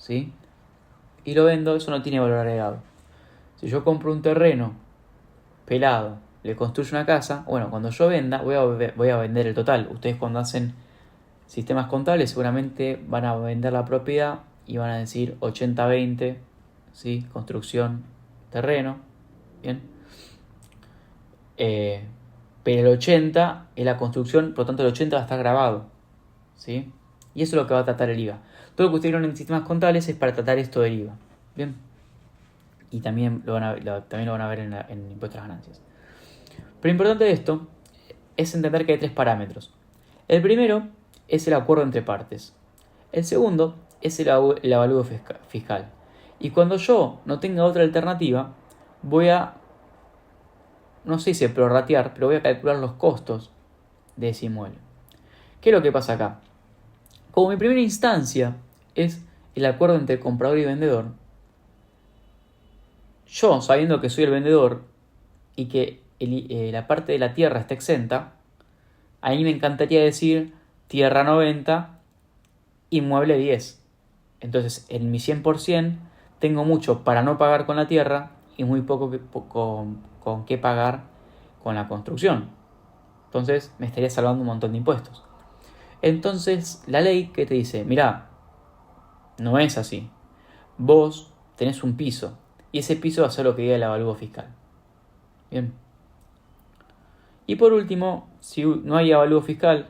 ¿sí? Y lo vendo, eso no tiene valor agregado. Si yo compro un terreno pelado, le construyo una casa, bueno, cuando yo venda, voy a vender el total. Ustedes cuando hacen sistemas contables seguramente van a vender la propiedad y van a decir 80-20, ¿sí? Construcción, terreno, ¿bien? Pero el 80 es la construcción, por lo tanto el 80 va a estar grabado, ¿sí? Y eso es lo que va a tratar el IVA. Todo lo que ustedes vieron en sistemas contables es para tratar esto del IVA, ¿bien? Y también también lo van a ver en impuestos a las ganancias. Pero lo importante de esto es entender que hay tres parámetros. El primero es el acuerdo entre partes. El segundo es el avalúo fiscal. Y cuando yo no tenga otra alternativa, voy a, no sé si prorratear, pero voy a calcular los costos de ese inmueble. ¿Qué es lo que pasa acá? Como mi primera instancia es el acuerdo entre comprador y vendedor, yo, sabiendo que soy el vendedor y que la parte de la tierra está exenta, a mí me encantaría decir tierra 90, inmueble 10. Entonces, en mi 100% tengo mucho para no pagar con la tierra y muy poco con qué pagar con la construcción. Entonces, me estaría salvando un montón de impuestos. Entonces, la ley que te dice, mira, no es así. Vos tenés un piso y ese piso va a ser lo que diga el avalúo fiscal. Bien. Y por último, si no hay avalúo fiscal,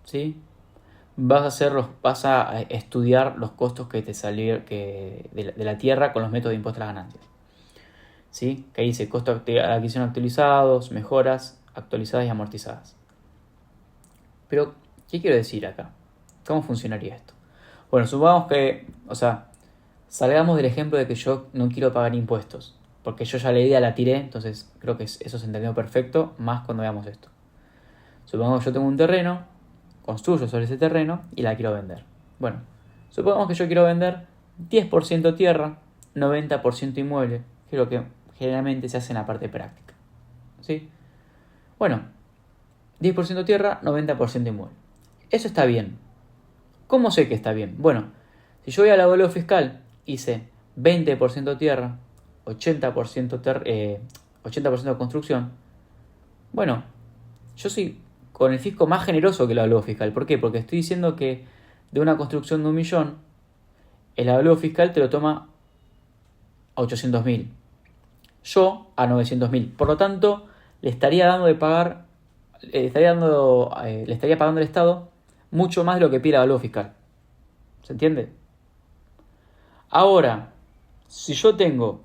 ¿sí? Vas a estudiar los costos que te salieron de la tierra con los métodos de impuesto a las ganancias. ¿Sí? Que ahí dice costos de adquisición actualizados, mejoras actualizadas y amortizadas. Pero, ¿qué quiero decir acá? ¿Cómo funcionaría esto? Bueno, supongamos que, salgamos del ejemplo de que yo no quiero pagar impuestos, porque yo ya la idea la tiré, entonces creo que eso se entendió perfecto, más cuando veamos esto. Supongamos que yo tengo un terreno, construyo sobre ese terreno y la quiero vender. Bueno, supongamos que yo quiero vender 10% tierra, 90% inmueble, que es lo que generalmente se hace en la parte práctica. ¿Sí? Bueno, 10% tierra, 90% inmueble. Eso está bien. ¿Cómo sé que está bien? Bueno, si yo voy al avalúo fiscal, hice 20% tierra, 80% de construcción. Bueno, yo soy con el fisco más generoso que el avalúo fiscal. ¿Por qué? Porque estoy diciendo que de una construcción de 1.000.000, el avalúo fiscal te lo toma a 800.000. Yo a 900.000. Por lo tanto, le estaría dando de pagar, le estaría pagando al Estado mucho más de lo que pide el avalúo fiscal. ¿Se entiende? Ahora, si yo tengo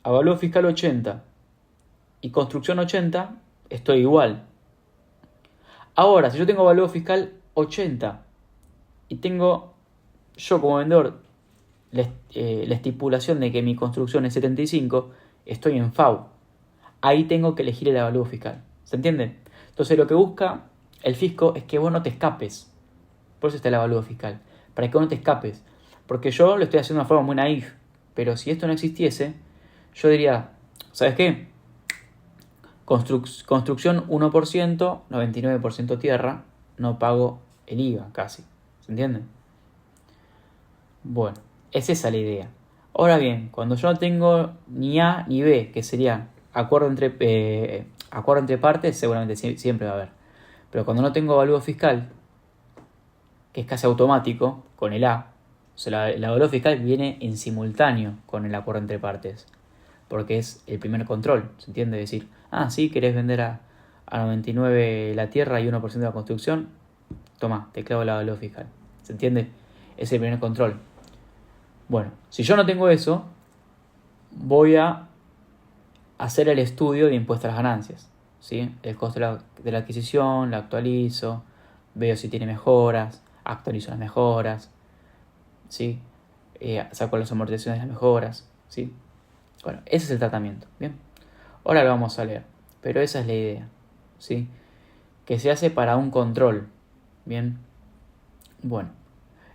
avalúo fiscal 80 y construcción 80, estoy igual. Ahora, si yo tengo avalúo fiscal 80 y tengo yo como vendedor la estipulación de que mi construcción es 75, estoy en FAU. Ahí tengo que elegir el avalúo fiscal. ¿Se entiende? Entonces lo que busca el fisco es que vos no te escapes. Por eso está el avalúo fiscal. Para que vos no te escapes. Porque yo lo estoy haciendo de una forma muy naif. Pero si esto no existiese, yo diría, ¿sabes qué? Construcción 1%, 99% tierra, no pago el IVA casi. ¿Se entiende? Bueno, es esa la idea. Ahora bien, cuando yo no tengo ni A ni B, que sería acuerdo entre partes, seguramente siempre va a haber. Pero cuando no tengo avalúo fiscal, que es casi automático, con el A, o sea, el avalúo fiscal viene en simultáneo con el acuerdo entre partes, porque es el primer control, ¿se entiende? Decir, sí, querés vender a 99 la tierra y 1% de la construcción, toma, te clavo el avalúo fiscal, ¿se entiende? Es el primer control. Bueno, si yo no tengo eso, voy a hacer el estudio de impuesto a las ganancias, ¿sí? El costo de la adquisición, la actualizo, veo si tiene mejoras, actualizo las mejoras, ¿sí? Saco las amortizaciones de las mejoras, ¿sí? Bueno, ese es el tratamiento, ¿bien? Ahora lo vamos a leer, pero esa es la idea, ¿sí? Que se hace para un control, ¿bien? Bueno,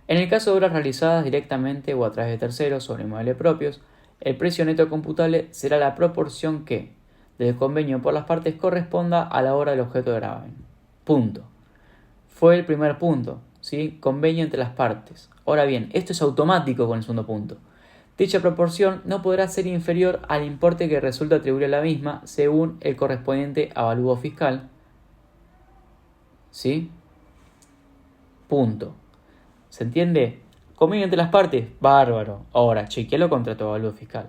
en el caso de obras realizadas directamente o a través de terceros sobre inmuebles propios, el precio neto computable será la proporción que, del convenio por las partes, corresponda a la obra del objeto de gravamen. Punto. Fue el primer punto. ¿sí? Convenio entre las partes. Ahora bien, esto es automático con el segundo punto. Dicha proporción no podrá ser inferior al importe que resulta atribuir a la misma según el correspondiente avalúo fiscal. ¿Sí? Punto. ¿Se entiende? Convenio entre las partes, bárbaro. Ahora, chequealo contra tu avalúo fiscal.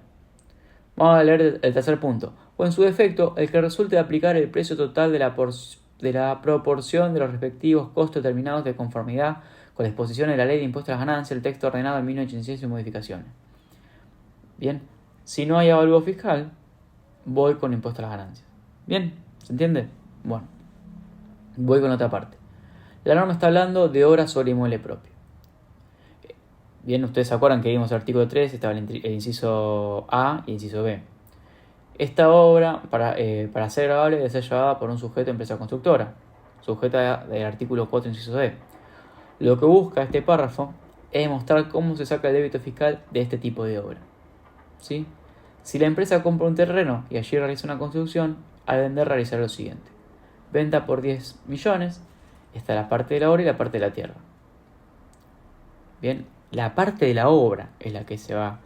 Vamos a leer el tercer punto. O en su defecto, el que resulte de aplicar el precio total de la proporción de los respectivos costos determinados de conformidad con la disposición de la Ley de Impuestos a las Ganancias, el texto ordenado en 1986 y modificaciones. Bien, si no hay avalúo fiscal, voy con impuesto a las ganancias. Bien, ¿se entiende? Bueno, voy con otra parte. La norma está hablando de obra sobre inmueble propio. Bien, ustedes se acuerdan que vimos el artículo 3, estaba el inciso A y el inciso B. Esta obra, para ser grabable, debe ser llevada por un sujeto de empresa constructora, sujeta del artículo 4, inciso D. Lo que busca este párrafo es demostrar cómo se saca el débito fiscal de este tipo de obra. ¿Sí? Si la empresa compra un terreno y allí realiza una construcción, al vender realizará lo siguiente. Venta por 10 millones, está la parte de la obra y la parte de la tierra. Bien, la parte de la obra es la que se va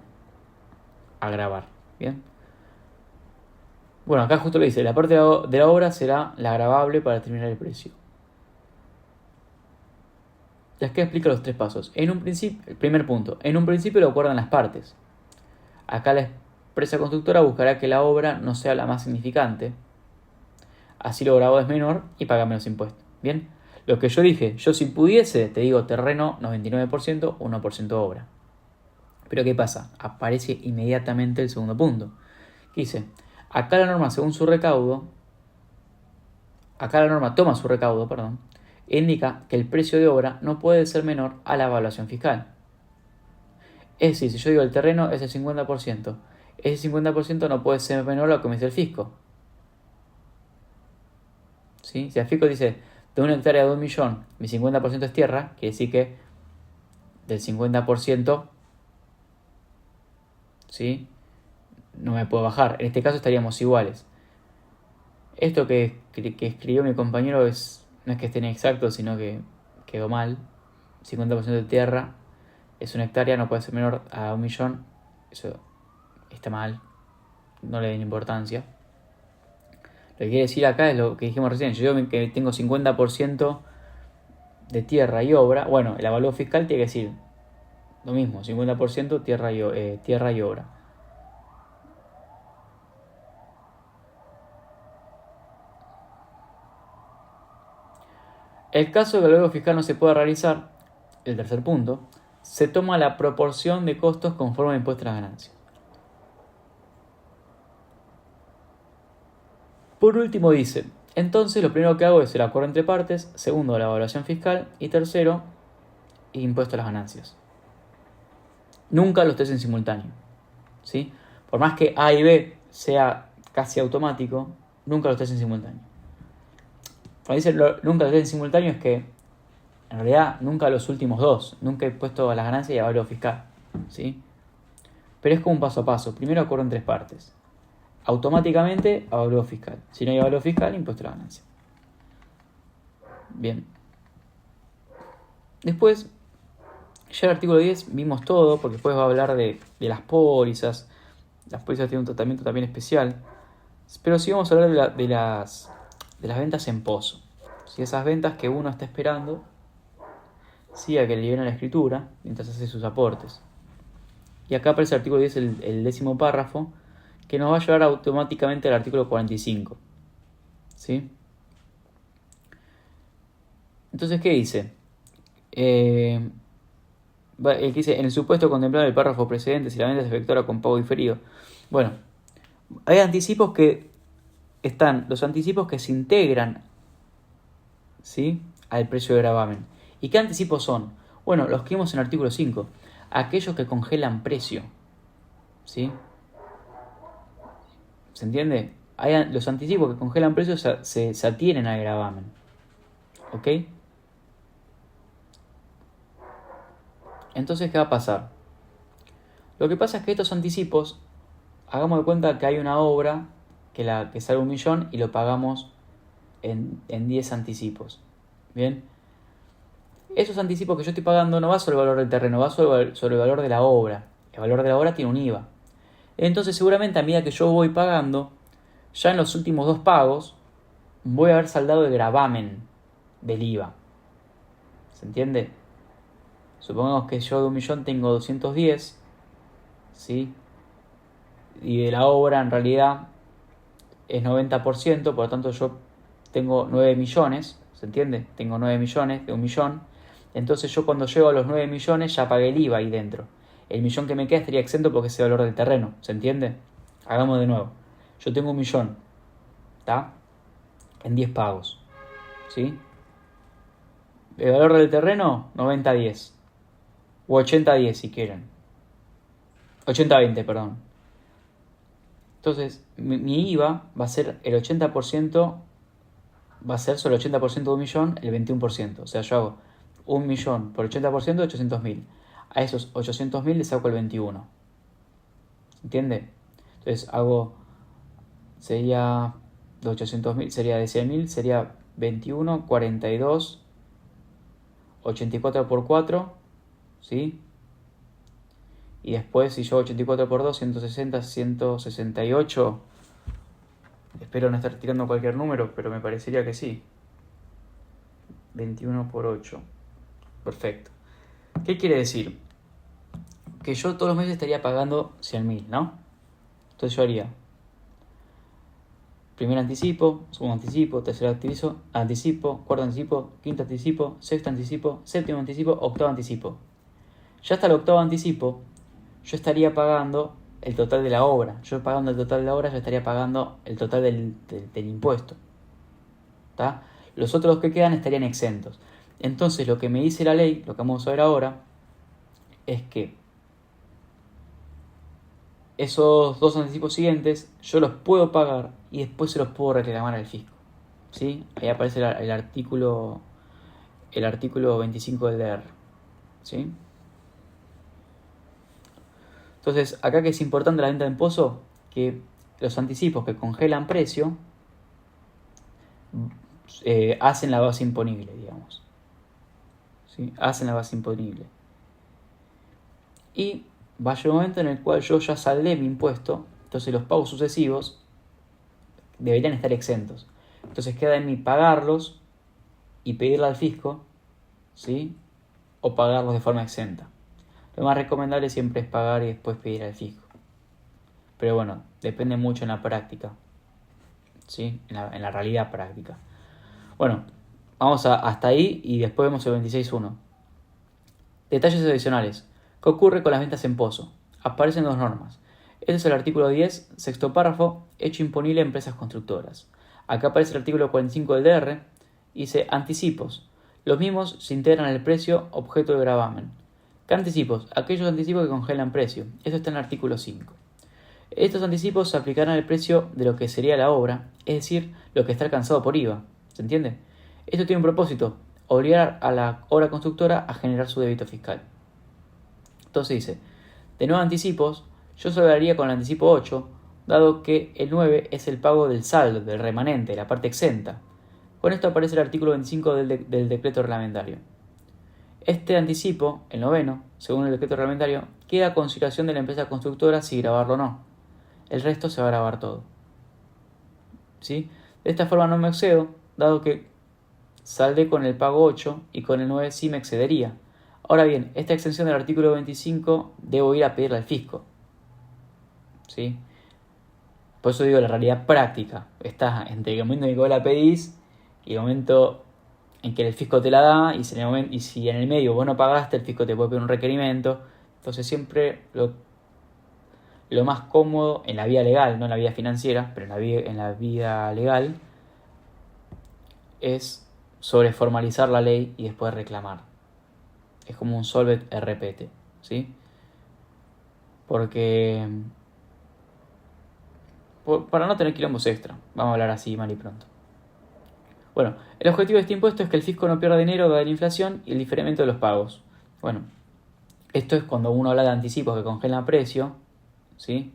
a grabar. Bien. Bueno, acá justo lo dice, la parte de la obra será la gravable para determinar el precio. Ya que explica los tres pasos. En un principio, el primer punto, en un principio lo acuerdan las partes. Acá la empresa constructora buscará que la obra no sea la más significante. Así lo grabado es menor y paga menos impuestos. Bien, lo que yo dije, yo si pudiese, te digo terreno 99%, 1% obra. Pero ¿qué pasa? Aparece inmediatamente el segundo punto. ¿Qué dice? Acá la norma según su recaudo, acá la norma toma su recaudo, e indica que el precio de obra no puede ser menor a la evaluación fiscal. Es decir, si yo digo el terreno es el 50%, ese 50% no puede ser menor a lo que me dice el fisco. ¿Sí? Si el fisco dice de una hectárea de 1 millón, mi 50% es tierra, quiere decir que del 50%, ¿sí? No me puedo bajar. En este caso estaríamos iguales. Esto que escribió mi compañero no es que esté inexacto, sino que quedó mal. 50% de tierra es una hectárea, no puede ser menor a 1 millón. Eso está mal. No le den importancia. Lo que quiere decir acá es lo que dijimos recién. Yo digo que tengo 50% de tierra y obra. Bueno, el avalúo fiscal tiene que decir lo mismo. 50% tierra y obra. El caso de que el avalúo fiscal no se pueda realizar, el tercer punto, se toma la proporción de costos conforme al impuesto a las ganancias. Por último dice, entonces lo primero que hago es el acuerdo entre partes, segundo la evaluación fiscal y tercero impuesto a las ganancias. Nunca los tres en simultáneo. ¿Sí? Por más que A y B sea casi automático, nunca los tres en simultáneo. Cuando dice nunca los tres en simultáneo es que en realidad nunca los últimos dos, nunca he puesto a las ganancias y avalúo fiscal. ¿Sí? Pero es como un paso a paso. Primero acuerdo en tres partes. Automáticamente avalúo fiscal. Si no hay avalúo fiscal, impuesto a la ganancia. Bien. Después, ya el artículo 10 vimos todo, porque después va a hablar de las pólizas. Las pólizas tienen un tratamiento también especial. Pero sí vamos a hablar de las ventas en pozo. ¿Sí? Esas ventas que uno está esperando, sí, a que le liberen la escritura mientras hace sus aportes. Y acá aparece el artículo 10, el décimo párrafo, que nos va a llevar automáticamente al artículo 45. ¿Sí? Entonces, ¿qué dice? El que dice, en el supuesto contemplado en el párrafo precedente, si la venta se efectuara con pago diferido. Bueno, hay anticipos que están, los anticipos que se integran, ¿sí?, al precio de gravamen. ¿Y qué anticipos son? Bueno, los que vimos en el artículo 5, aquellos que congelan precio. ¿Sí? ¿Se entiende? Los anticipos que congelan precios se atienen al gravamen. ¿Ok? Entonces, ¿qué va a pasar? Lo que pasa es que estos anticipos, hagamos de cuenta que hay una obra que sale 1 millón y lo pagamos en 10 anticipos. Bien. esos anticipos que yo estoy pagando no va sobre el valor del terreno, va sobre el valor de la obra. El valor de la obra tiene un IVA. Entonces seguramente a medida que yo voy pagando, ya en los últimos 2 pagos, voy a haber saldado el gravamen del IVA. ¿Se entiende? Supongamos que yo de 1.000.000 tengo 210, ¿sí? Y de la obra en realidad es 90%, por lo tanto yo tengo 9 millones, ¿se entiende? Tengo 9 millones de 1.000.000. Entonces yo cuando llego a los 9 millones ya pagué el IVA ahí dentro. El millón que me queda estaría exento porque es el valor del terreno, ¿se entiende? Hagamos de nuevo. Yo tengo 1.000.000, ¿está? En 10 pagos, ¿sí? El valor del terreno, 90-10. O 80-10 si quieren. 80-20, perdón. Entonces, mi IVA va a ser el 80%, va a ser sobre el 80% de 1.000.000, el 21%. O sea, yo hago 1.000.000 por 80% de 800.000. A esos 800.000 le saco el 21. ¿Entiende? Entonces sería de 800.000, sería de 100.000, sería 21, 42, 84 por 4, ¿sí? Y después si yo 84 por 2, 160, 168. Espero no estar tirando cualquier número, pero me parecería que sí. 21 por 8. Perfecto. ¿Qué quiere decir? Que yo todos los meses estaría pagando 100.000, ¿no? Entonces yo haría primer anticipo, segundo anticipo, tercer anticipo, cuarto anticipo, quinto anticipo, sexto anticipo, séptimo anticipo, octavo anticipo. Ya hasta el octavo anticipo, yo estaría pagando el total de la obra. Yo pagando el total de la obra, yo estaría pagando el total del impuesto. ¿Tá? Los otros que quedan estarían exentos. Entonces lo que me dice la ley, lo que vamos a ver ahora, es que esos 2 anticipos siguientes yo los puedo pagar y después se los puedo reclamar al fisco, ¿sí? Ahí aparece el artículo 25 del DR, ¿sí? Entonces, acá que es importante la venta en pozo, que los anticipos que congelan precio hacen la base imponible, digamos, ¿sí? Hacen la base imponible. Y va a llegar un momento en el cual yo ya saldé mi impuesto, entonces los pagos sucesivos deberían estar exentos. Entonces queda en mí pagarlos y pedirle al fisco, ¿sí? O pagarlos de forma exenta. Lo más recomendable siempre es pagar y después pedir al fisco. Pero bueno, depende mucho en la práctica, ¿sí? En la realidad práctica. Bueno, vamos hasta ahí y después vemos el 26.1. Detalles adicionales. ¿Qué ocurre con las ventas en pozo? Aparecen 2 normas. Este es el artículo 10, sexto párrafo, hecho imponible a empresas constructoras. Acá aparece el artículo 45 del DR, dice anticipos. Los mismos se integran en el precio objeto de gravamen. ¿Qué anticipos? Aquellos anticipos que congelan precio. Eso está en el artículo 5. Estos anticipos se aplicarán al precio de lo que sería la obra, es decir, lo que está alcanzado por IVA. ¿Se entiende? Esto tiene un propósito, obligar a la obra constructora a generar su débito fiscal. Entonces dice, de 9 anticipos, yo solo haría con el anticipo 8, dado que el 9 es el pago del saldo, del remanente, la parte exenta. Con esto aparece el artículo 25 del decreto reglamentario. Este anticipo, el 9º, según el decreto reglamentario, queda a consideración de la empresa constructora si grabarlo o no. El resto se va a grabar todo, ¿sí? De esta forma no me excedo, dado que saldé con el pago 8 y con el 9 sí me excedería. Ahora bien, esta extensión del artículo 25 debo ir a pedirle al fisco, ¿sí? Por eso digo la realidad práctica. Está entre el momento en que vos la pedís y el momento en que el fisco te la da, y si en el medio vos no pagaste, el fisco te puede pedir un requerimiento. Entonces siempre lo más cómodo en la vía legal, no en la vía financiera, pero en la vía legal, es sobreformalizar la ley y después reclamar. Es como un solvet repete, ¿sí? Porque para no tener quilombos extra, vamos a hablar así mal y pronto. Bueno, el objetivo de este impuesto es que el fisco no pierda dinero dada la inflación y el diferimiento de los pagos. Bueno, esto es cuando uno habla de anticipos que congelan precio, ¿sí?